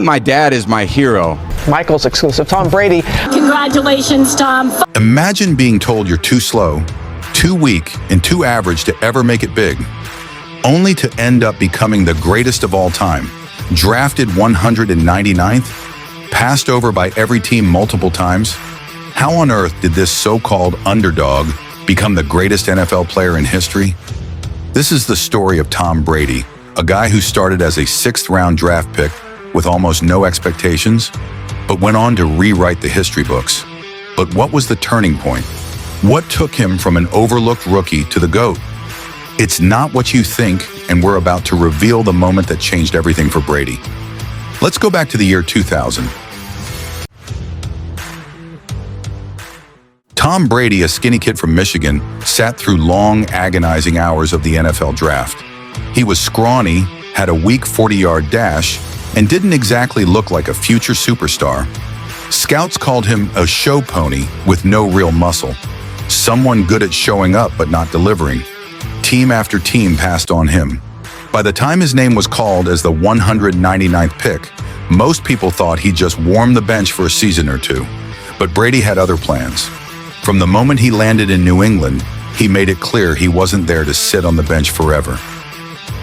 My dad is my hero. Michael's exclusive. Tom Brady. Congratulations, Tom. Imagine being told you're too slow, too weak, and too average to ever make it big, only to end up becoming the greatest of all time. Drafted 199th, passed over by every team multiple times. How on earth did this so-called underdog become the greatest NFL player in history? This is the story of Tom Brady, a guy who started as a sixth-round draft pick with almost no expectations, but went on to rewrite the history books. But what was the turning point? What took him from an overlooked rookie to the GOAT? It's not what you think, and we're about to reveal the moment that changed everything for Brady. Let's go back to the year 2000. Tom Brady, a skinny kid from Michigan, sat through long, agonizing hours of the NFL draft. He was scrawny, had a weak 40-yard dash, and didn't exactly look like a future superstar. Scouts called him a show pony with no real muscle, someone good at showing up but not delivering. Team after team passed on him. By the time his name was called as the 199th pick, most people thought he'd just warm the bench for a season or two. But Brady had other plans. From the moment he landed in New England, he made it clear he wasn't there to sit on the bench forever.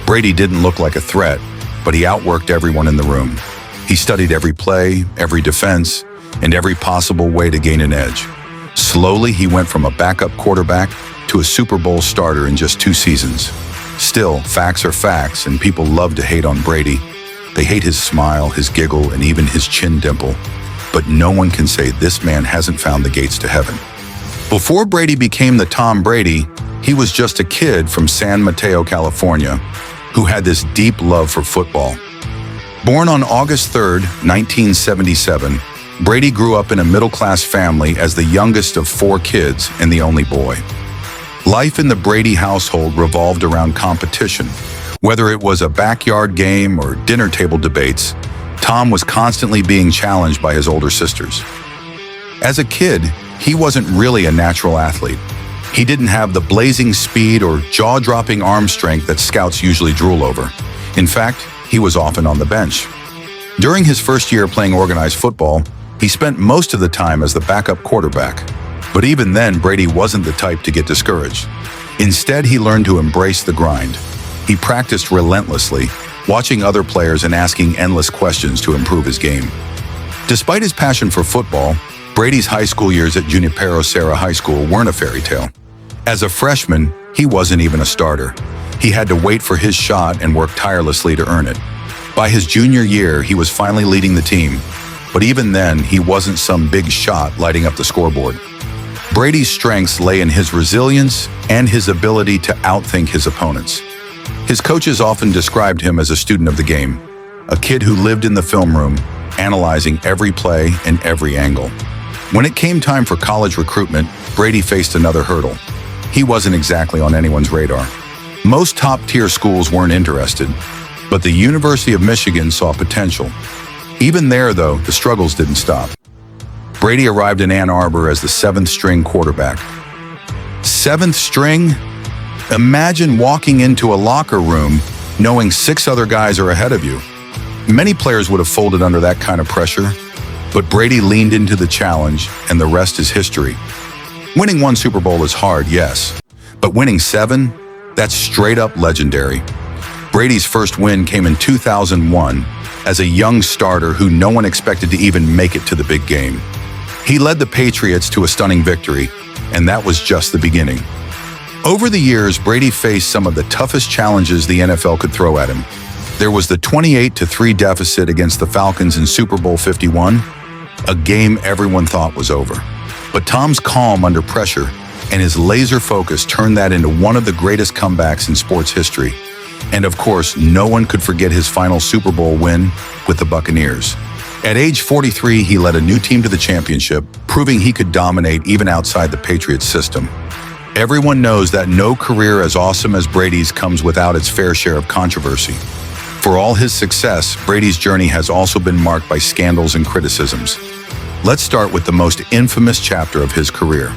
Brady didn't look like a threat, but he outworked everyone in the room. He studied every play, every defense, and every possible way to gain an edge. Slowly, he went from a backup quarterback to a Super Bowl starter in just 2 seasons. Still, facts are facts, and people love to hate on Brady. They hate his smile, his giggle, and even his chin dimple. But no one can say this man hasn't found the gates to heaven. Before Brady became the Tom Brady, he was just a kid from San Mateo, California, who had this deep love for football. Born on August 3rd, 1977, Brady grew up in a middle-class family as the youngest of 4 kids and the only boy. Life in the Brady household revolved around competition. Whether it was a backyard game or dinner table debates, Tom was constantly being challenged by his older sisters. As a kid, he wasn't really a natural athlete. He didn't have the blazing speed or jaw-dropping arm strength that scouts usually drool over. In fact, he was often on the bench. During his first year playing organized football, he spent most of the time as the backup quarterback. But even then, Brady wasn't the type to get discouraged. Instead, he learned to embrace the grind. He practiced relentlessly, watching other players and asking endless questions to improve his game. Despite his passion for football, Brady's high school years at Junipero Serra High School weren't a fairy tale. As a freshman, he wasn't even a starter. He had to wait for his shot and work tirelessly to earn it. By his junior year, he was finally leading the team, but even then, he wasn't some big shot lighting up the scoreboard. Brady's strengths lay in his resilience and his ability to outthink his opponents. His coaches often described him as a student of the game, a kid who lived in the film room, analyzing every play and every angle. When it came time for college recruitment, Brady faced another hurdle. He wasn't exactly on anyone's radar. Most top-tier schools weren't interested, but the University of Michigan saw potential. Even there, though, the struggles didn't stop. Brady arrived in Ann Arbor as the 7th-string quarterback. 7th string? Imagine walking into a locker room knowing 6 other guys are ahead of you. Many players would have folded under that kind of pressure, but Brady leaned into the challenge, and the rest is history. Winning 1 Super Bowl is hard, yes, but winning 7? That's straight up legendary. Brady's first win came in 2001 as a young starter who no one expected to even make it to the big game. He led the Patriots to a stunning victory, and that was just the beginning. Over the years, Brady faced some of the toughest challenges the NFL could throw at him. There was the 28-3 deficit against the Falcons in Super Bowl 51, a game everyone thought was over. But Tom's calm under pressure and his laser focus turned that into one of the greatest comebacks in sports history. And of course, no one could forget his final Super Bowl win with the Buccaneers. At age 43, he led a new team to the championship, proving he could dominate even outside the Patriots system. Everyone knows that no career as awesome as Brady's comes without its fair share of controversy. For all his success, Brady's journey has also been marked by scandals and criticisms. Let's start with the most infamous chapter of his career.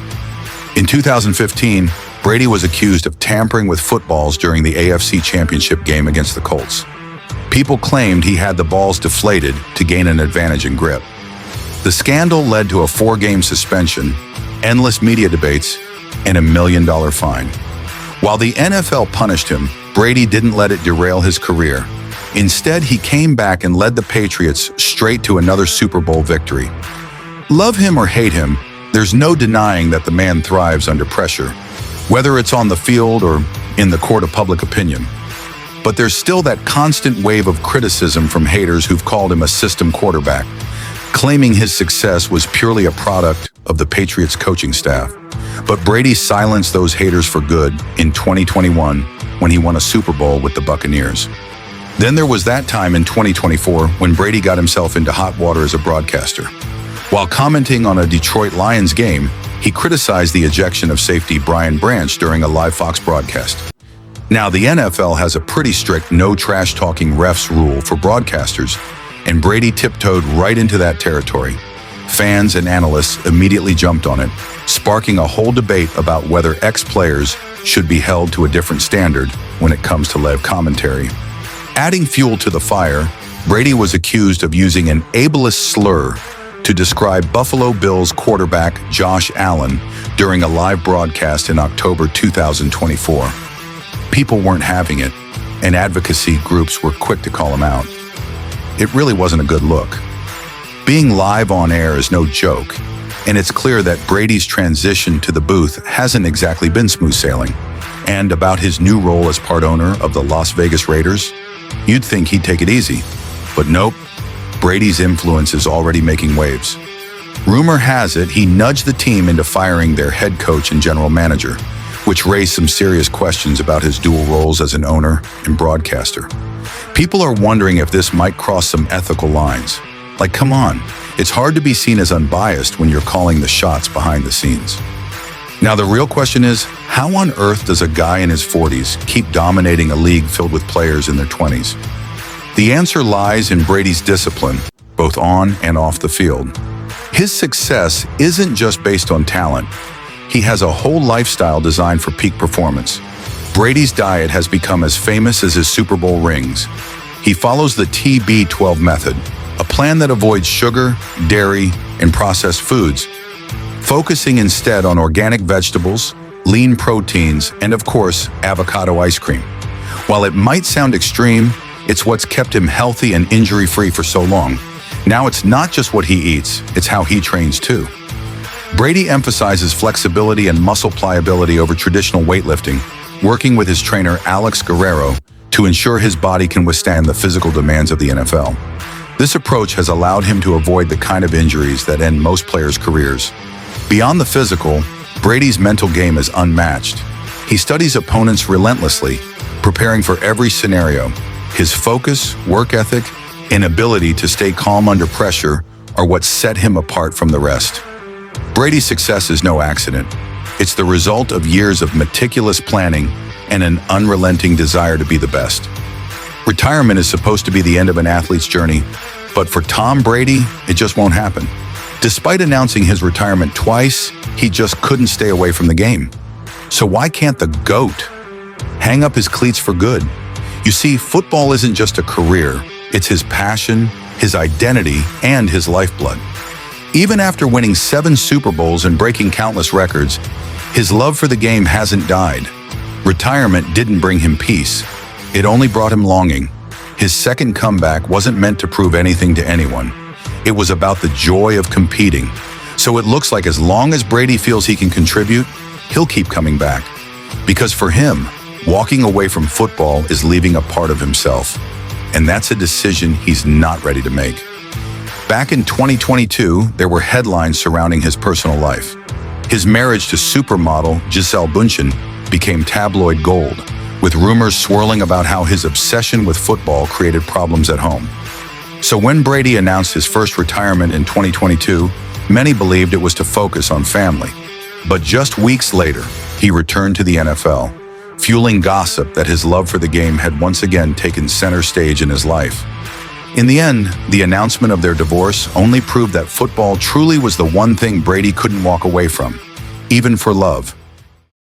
In 2015, Brady was accused of tampering with footballs during the AFC Championship game against the Colts. People claimed he had the balls deflated to gain an advantage in grip. The scandal led to a 4-game suspension, endless media debates, and a $1 million fine. While the NFL punished him, Brady didn't let it derail his career. Instead, he came back and led the Patriots straight to another Super Bowl victory. Love him or hate him, there's no denying that the man thrives under pressure, whether it's on the field or in the court of public opinion. But there's still that constant wave of criticism from haters who've called him a system quarterback, claiming his success was purely a product of the Patriots coaching staff. But Brady silenced those haters for good in 2021 when he won a Super Bowl with the Buccaneers. Then there was that time in 2024 when Brady got himself into hot water as a broadcaster. While commenting on a Detroit Lions game, he criticized the ejection of safety Brian Branch during a live Fox broadcast. Now, the NFL has a pretty strict no trash-talking refs rule for broadcasters, and Brady tiptoed right into that territory. Fans and analysts immediately jumped on it, sparking a whole debate about whether ex-players should be held to a different standard when it comes to live commentary. Adding fuel to the fire, Brady was accused of using an ableist slur to describe Buffalo Bills quarterback Josh Allen during a live broadcast in October 2024. People weren't having it, and advocacy groups were quick to call him out. It really wasn't a good look. Being live on air is no joke, and it's clear that Brady's transition to the booth hasn't exactly been smooth sailing. And about his new role as part owner of the Las Vegas Raiders, you'd think he'd take it easy. But nope, Brady's influence is already making waves. Rumor has it he nudged the team into firing their head coach and general manager, which raised some serious questions about his dual roles as an owner and broadcaster. People are wondering if this might cross some ethical lines. Like, come on, it's hard to be seen as unbiased when you're calling the shots behind the scenes. Now, the real question is, how on earth does a guy in his 40s keep dominating a league filled with players in their 20s? The answer lies in Brady's discipline, both on and off the field. His success isn't just based on talent. He has a whole lifestyle designed for peak performance. Brady's diet has become as famous as his Super Bowl rings. He follows the TB12 method, a plan that avoids sugar, dairy, and processed foods, focusing instead on organic vegetables, lean proteins, and of course, avocado ice cream. While it might sound extreme, it's what's kept him healthy and injury-free for so long. Now it's not just what he eats, it's how he trains too. Brady emphasizes flexibility and muscle pliability over traditional weightlifting, working with his trainer Alex Guerrero to ensure his body can withstand the physical demands of the NFL. This approach has allowed him to avoid the kind of injuries that end most players' careers. Beyond the physical, Brady's mental game is unmatched. He studies opponents relentlessly, preparing for every scenario. His focus, work ethic, and ability to stay calm under pressure are what set him apart from the rest. Brady's success is no accident. It's the result of years of meticulous planning and an unrelenting desire to be the best. Retirement is supposed to be the end of an athlete's journey, but for Tom Brady, it just won't happen. Despite announcing his retirement twice, he just couldn't stay away from the game. So why can't the GOAT hang up his cleats for good? You see, football isn't just a career, it's his passion, his identity, and his lifeblood. Even after winning 7 Super Bowls and breaking countless records, his love for the game hasn't died. Retirement didn't bring him peace. It only brought him longing. His second comeback wasn't meant to prove anything to anyone. It was about the joy of competing. So it looks like as long as Brady feels he can contribute, he'll keep coming back. Because for him, walking away from football is leaving a part of himself. And that's a decision he's not ready to make. Back in 2022, there were headlines surrounding his personal life. His marriage to supermodel Gisele Bündchen became tabloid gold, with rumors swirling about how his obsession with football created problems at home. So when Brady announced his first retirement in 2022, many believed it was to focus on family. But just weeks later, he returned to the NFL, fueling gossip that his love for the game had once again taken center stage in his life. In the end, the announcement of their divorce only proved that football truly was the one thing Brady couldn't walk away from, even for love.